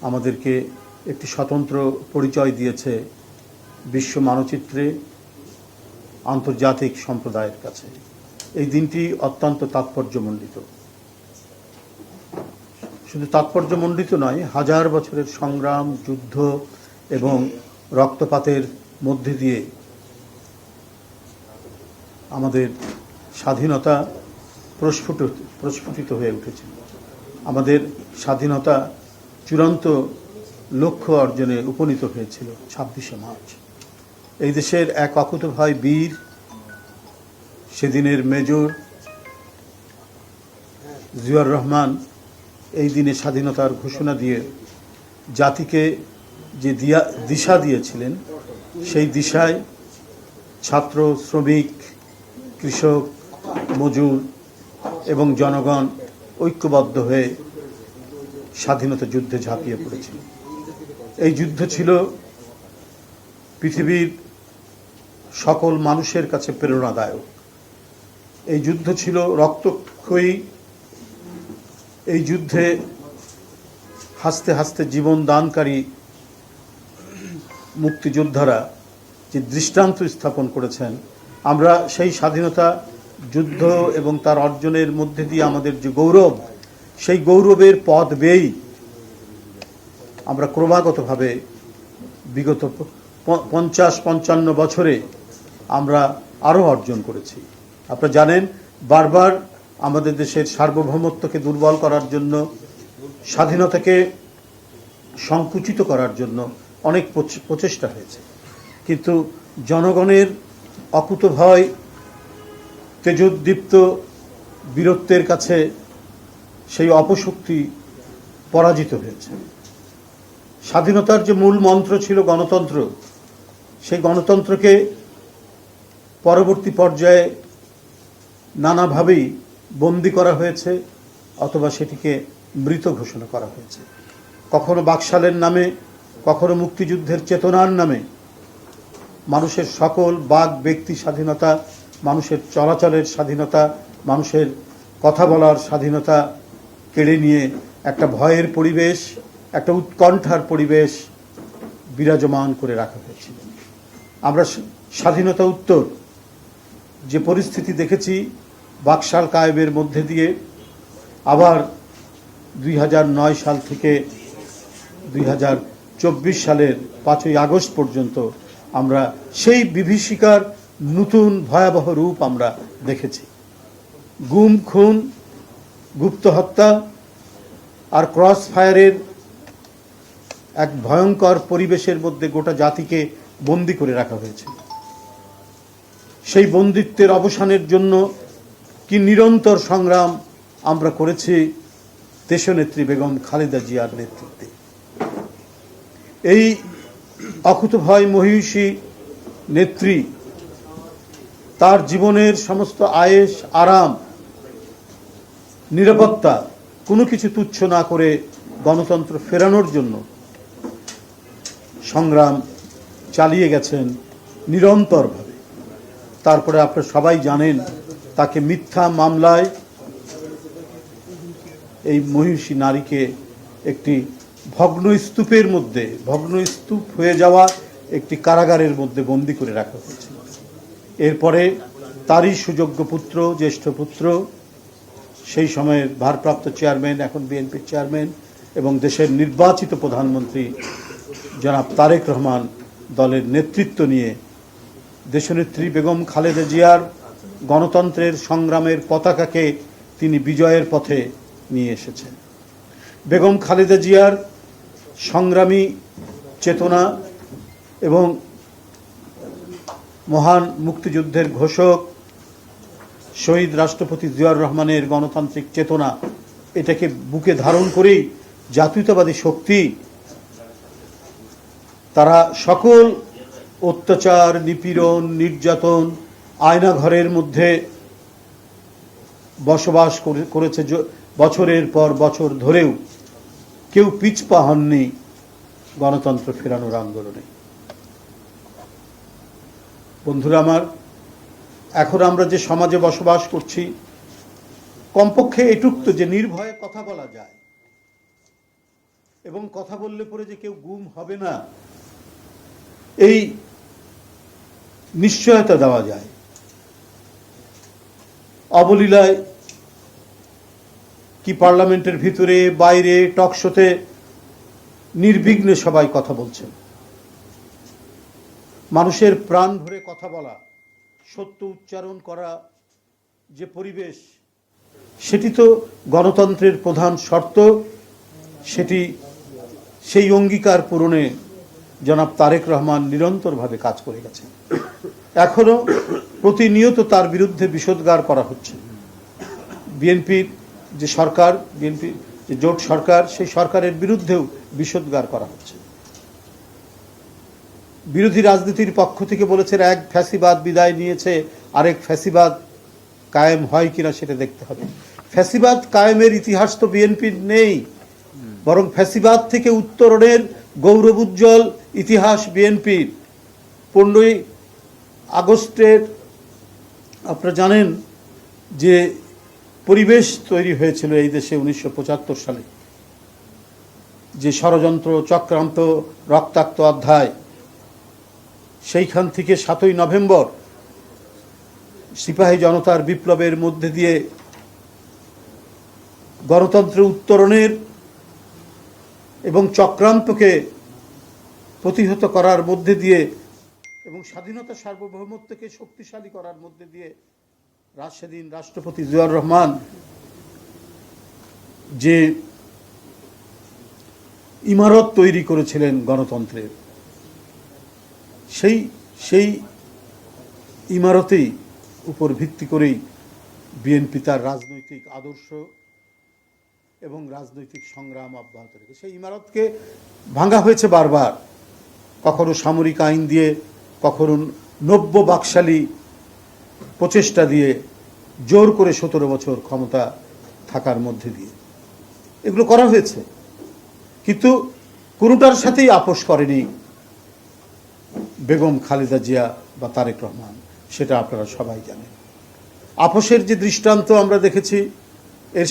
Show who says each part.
Speaker 1: আমাদেরকে একটি স্বতন্ত্র পরিচয় দিয়েছে বিশ্ব মানচিত্রে আন্তর্জাতিক সম্প্রদায়ের কাছে। এই দিনটি অত্যন্ত তাৎপর্যমণ্ডিত। শুধু তাৎপর্যমণ্ডিত নয়, হাজার বছরের সংগ্রাম, যুদ্ধ এবং রক্তপাতের মধ্যে দিয়ে আমাদের স্বাধীনতা প্রস্ফুটিত হয়ে উঠেছিল। আমাদের স্বাধীনতা চূড়ান্ত লক্ষ্য অর্জনে উপনীত হয়েছিল 26শে মার্চ। এই দেশের এক অকুতোভয় বীর, সেদিনের মেজর জিয়াউর রহমান এই দিনে স্বাধীনতার ঘোষণা দিয়ে জাতিকে যে দিশা দিয়েছিলেন, সেই দিশায় ছাত্র, শ্রমিক, কৃষক, মজুর এবং জনগণ ঐক্যবদ্ধ হয়ে স্বাধীনতা যুদ্ধে ঝাঁপিয়ে পড়েছিল। এই যুদ্ধ ছিল পৃথিবীর সকল মানুষের কাছে প্রেরণাদায়ক। এই যুদ্ধ ছিল রক্তক্ষয়ী। এই যুদ্ধে হাসতে হাসতে জীবন দানকারী মুক্তিযোদ্ধারা যে দৃষ্টান্ত স্থাপন করেছেন, আমরা সেই স্বাধীনতা যুদ্ধ এবং তার অর্জনের মধ্যে দিয়ে আমাদের যে গৌরব, সেই গৌরবের পথ বেয়েই আমরা ক্রমাগতভাবে বিগত 50-55 বছরে আমরা আরও অর্জন করেছি। আপনারা জানেন, বারবার আমাদের দেশের সার্বভৌমত্বকে দুর্বল করার জন্য, স্বাধীনতাকে সংকুচিত করার জন্য অনেক প্রচেষ্টা হয়েছে, কিন্তু জনগণের অকুতোভয় তেজোদ্দীপ্ত বীরত্বের কাছে সেই অপশক্তি পরাজিত হয়েছে। স্বাধীনতার যে মূল মন্ত্র ছিল গণতন্ত্র, সেই গণতন্ত্রকে পরবর্তী পর্যায়ে নানাভাবেই বন্দী করা হয়েছে অথবা সেটিকে মৃত ঘোষণা করা হয়েছে। কখনো বাকশালের নামে, কখনো মুক্তিযুদ্ধের চেতনার নামে মানুষের সকল বাক ব্যক্তি স্বাধীনতা, মানুষের চলাচলের স্বাধীনতা, মানুষের কথা বলার স্বাধীনতা কেড়ে নিয়ে একটা ভয়ের পরিবেশ, একটা উৎকণ্ঠার পরিবেশ বিরাজমান করে রাখা হয়েছিল। আমরা স্বাধীনতা উত্তর যে পরিস্থিতি দেখেছি বাকশাল কায়েবের মধ্যে দিয়ে, আবার 2009 সাল থেকে 2024 সালের 5ই আগস্ট পর্যন্ত আমরা সেই বিভীষিকার নতুন ভয়াবহ রূপ আমরা দেখেছি। গুম, খুন, গুপ্ত হত্যা আর ক্রস ফায়ারের এক ভয়ঙ্কর পরিবেশের মধ্যে গোটা জাতিকে বন্দী করে রাখা হয়েছে। সেই বন্দিত্বের অবসানের জন্য কি নিরন্তর সংগ্রাম আমরা করেছি দেশনেত্রী বেগম খালেদা জিয়ার নেতৃত্বে। এই অকুতোভয় মহিষী নেত্রী তার জীবনের সমস্ত আয়েশ, আরাম, নিরাপত্তা কোনো কিছু তুচ্ছ না করে গণতন্ত্র ফেরানোর জন্য সংগ্রাম চালিয়ে গেছেন নিরন্তরভাবে। তারপরে আপনারা সবাই জানেন, তাকে মিথ্যা মামলায় এই মহিষী নারীকে একটি ভগ্নস্তূপের মধ্যে, ভগ্নস্তূপ হয়ে যাওয়া একটি কারাগারের মধ্যে বন্দী করে রাখা হয়েছিল। এরপরে তারই সুযোগ্য পুত্র, জ্যেষ্ঠ পুত্র, সেই সময়ের ভারপ্রাপ্ত চেয়ারম্যান, এখন বিএনপির চেয়ারম্যান এবং দেশের নির্বাচিত প্রধানমন্ত্রী জনাব তারেক রহমান দলের নেতৃত্ব নিয়ে দেশনেত্রী বেগম খালেদা জিয়ার গণতন্ত্রের সংগ্রামের পতাকাকে তিনি বিজয়ের পথে নিয়ে এসেছেন। বেগম খালেদা জিয়ার সংগ্রামী চেতনা এবং মহান মুক্তিযুদ্ধের ঘোষক শহীদ রাষ্ট্রপতি জিয়াউর রহমানের গণতান্ত্রিক চেতনা, এটাকে বুকে ধারণ করেই জাতীয়তাবাদী শক্তি তারা সকল অত্যাচার, নিপীড়ন, নির্যাতন, আয়নাঘরের মধ্যে বসবাস করেছে বছরের পর বছর ধরেও কেউ পিছপা হননি গণতন্ত্র ফেরানোর আন্দোলনে। বন্ধুরা আমার, এখন আমরা যে সমাজে বসবাস করছি, কমপক্ষে এটুক তো যে নির্ভয়ে কথা বলা যায়, এবং কথা বললে পরে যে কেউ গুম হবে না এই নিশ্চয়তা দেওয়া যায়। অবলীলায় কি পার্লামেন্টের ভিতরে বাইরে টকশোতে নির্বিঘ্নে সবাই কথা বলছেন। মানুষের প্রাণ ভরে কথা বলা, সত্য উচ্চারণ করা যে পরিবেশ, সেটি তো গণতন্ত্রের প্রধান শর্ত। সেই অঙ্গীকার পূরণে জনাব তারেক রহমান নিরন্তরভাবে কাজ করে গেছেন। এখনো প্রতিনিয়ত তার বিরুদ্ধে বিষোদ্গার করা হচ্ছে। বিএনপির যে সরকার, বিএনপি যে জোট সরকার, সেই সরকারের বিরুদ্ধেও বিষোদ্গার করা হচ্ছে। বিরোধী রাজনীতির পক্ষ থেকে বলেছেন এক ফ্যাসিবাদ বিদায় নিয়েছে, আরেক ফ্যাসিবাদ কায়েম হয় কিনা সেটা দেখতে হবে। ফ্যাসিবাদ কায়েমের ইতিহাস তো বিএনপির নেই, বরং ফ্যাসিবাদ থেকে উত্তরণের গৌরবোজ্জ্বল ইতিহাস বিএনপির। 15ই আগস্টের আপনারা জানেন যে পরিবেশ তৈরি হয়েছিল এই দেশে 1975 সালে, যে ষড়যন্ত্র, চক্রান্ত, রক্তাক্ত অধ্যায়, সেইখান থেকে 7ই নভেম্বর সিপাহী জনতার বিপ্লবের মধ্যে দিয়ে গণতন্ত্রের উত্তরণের এবং চক্রান্তকে প্রতিহত করার মধ্যে দিয়ে এবং স্বাধীনতা সার্বভৌমত্বকে শক্তিশালী করার মধ্যে দিয়ে সেদিন রাষ্ট্রপতি জিয়াউর রহমান যে ইমারত তৈরি করেছিলেন গণতন্ত্রের, সেই ইমারতেই উপর ভিত্তি করেই বিএনপি তার রাজনৈতিক আদর্শ এবং রাজনৈতিক সংগ্রাম অব্যাহত রেখে সেই ইমারতকে ভাঙা হয়েছে বারবার, কখনো সামরিক আইন দিয়ে, কখনো নব্য বাকশালী প্রচেষ্টা দিয়ে, জোর করে 17 বছর ক্ষমতা থাকার মধ্যে দিয়ে এগুলো করা হয়েছে। কিন্তু কোনোটার সাথেই আপোষ করেনি বেগম খালেদা জিয়া বা তারেক রহমান, সেটা আপনারা সবাই জানেন। আপোষের যে দৃষ্টান্ত আমরা দেখেছি, এর